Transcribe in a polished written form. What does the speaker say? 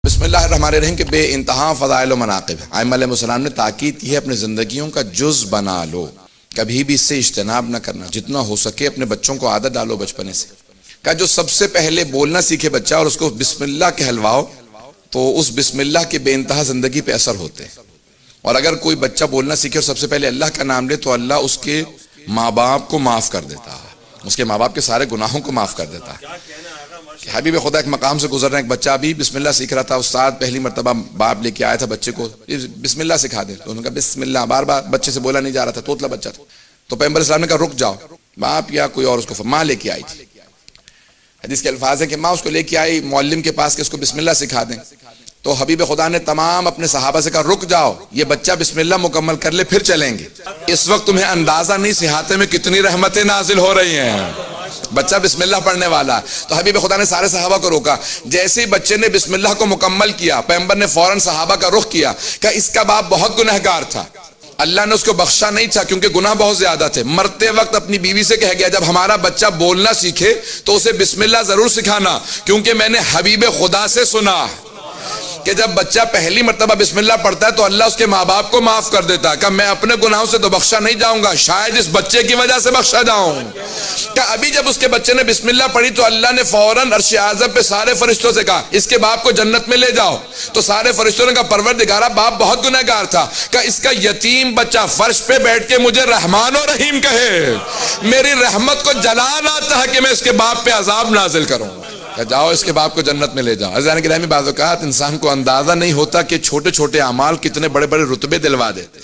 بسم اللہ الرحمن الرحیم کے بے انتہا فضائل و مناقب ہیں۔ ائمہ علیہ السلام نے تاکید کی ہے اپنی زندگیوں کا جز بنا لو، کبھی بھی اس سے اجتناب نہ کرنا، جتنا ہو سکے اپنے بچوں کو عادت ڈالو بچپنے سے۔ کہ جو سب سے پہلے بولنا سیکھے بچہ اور اس کو بسم اللہ کہلواؤ تو اس بسم اللہ کے بے انتہا زندگی پہ اثر ہوتے ہیں۔ اور اگر کوئی بچہ بولنا سیکھے اور سب سے پہلے اللہ کا نام لے تو اللہ اس کے ماں باپ کو معاف کر دیتا ہے، اس کے ماں باپ کے سارے گناہوں کو معاف کر دیتا ہے۔ حبیب خدا ایک مقام سے گزر رہے ہیں، ایک بچہ ابھی بسم اللہ سیکھ رہا تھا، استاد پہلی مرتبہ باپ لے کے آیا تھا بچے کو، بسم اللہ سکھا دے، تو انہوں نے کہا بسم اللہ، بار بار بچے سے بولا نہیں جا رہا تھا، توتلا بچہ تھا، تو پیغمبر اسلام نے کہا رک جاؤ، باپ یا کوئی اور اس کو ماں لے کے آئی تھی۔ حدیث کے الفاظ ہیں کہ ماں اس کو لے کے آئی معلم کے پاس کہ اس کو بسم اللہ سکھا دیں، تو حبیب خدا نے تمام اپنے صحابہ سے کہا رک جاؤ، یہ بچہ بسم اللہ مکمل کر لے پھر چلیں گے۔ اس وقت تمہیں اندازہ نہیں صحاتے میں کتنی رحمتیں نازل ہو رہی ہیں، بچہ بسم اللہ پڑھنے والا۔ تو حبیب خدا نے سارے صحابہ کو روکا، جیسے ہی بچے نے بسم اللہ کو مکمل کیا پیغمبر نے فوراً صحابہ کا رخ کیا کہ اس کا باپ بہت گنہگار تھا، اللہ نے اس کو بخشا نہیں تھا کیونکہ گناہ بہت زیادہ تھے۔ مرتے وقت اپنی بیوی سے کہہ گیا جب ہمارا بچہ بولنا سیکھے تو اسے بسم اللہ ضرور سکھانا، کیونکہ میں نے حبیب خدا سے سنا کہ جب بچہ پہلی مرتبہ بسم اللہ پڑھتا ہے تو اللہ اس کے ماں باپ کو معاف کر دیتا ہے۔ کہ میں اپنے گناہوں سے تو بخشا نہیں جاؤں گا، شاید اس بچے کی وجہ سے بخشا جاؤں۔ کہ ابھی جب اس کے بچے نے بسم اللہ پڑھی تو اللہ نے فوراً عرش اعظم پہ سارے فرشتوں سے کہا اس کے باپ کو جنت میں لے جاؤ، تو سارے فرشتوں نے کہا پروردگارا باپ بہت گنہگار تھا، کہ اس کا یتیم بچہ فرش پہ بیٹھ کے مجھے رحمان و رحیم کہے، میری رحمت کو جلال آتا ہے کہ میں اس کے باپ پہ عذاب نازل کروں، کہ جاؤ اس کے باپ کو جنت میں لے جاؤ۔ عزیزان گرامی بعض اوقات انسان کو اندازہ نہیں ہوتا کہ چھوٹے چھوٹے اعمال کتنے بڑے بڑے رتبے دلوا دیتے ہیں۔